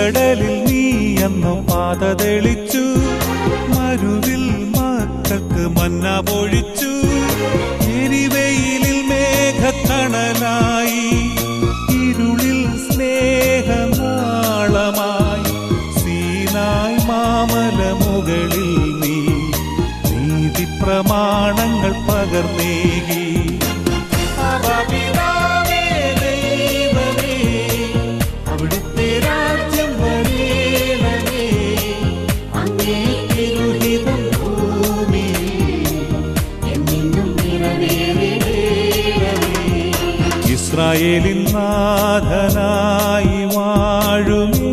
ചെങ്കടലിൽ നീ അന്നു പാത തെളിച്ചു, മരുവിൽ മക്കൾക്ക് മന്ന പൊഴിച്ചു. എരിവെയിലിൽ മേഘക്കണലായി, ഇരുളിൽ സ്നേഹനാളമായി, സീനായ് മാമല മുകളിൽ നീ നീതി പ്രമാണങ്ങൾ പകർന്നേകി. അവിടുത്തെ രാജ്യം വരേണമേ, അങ്ങേ തിരുഹിതം ഭൂമിയിൽ എന്നെന്നും നിറവേറേണമേ. ഇസ്രായേലിൻ നാഥനായി വാഴുമേ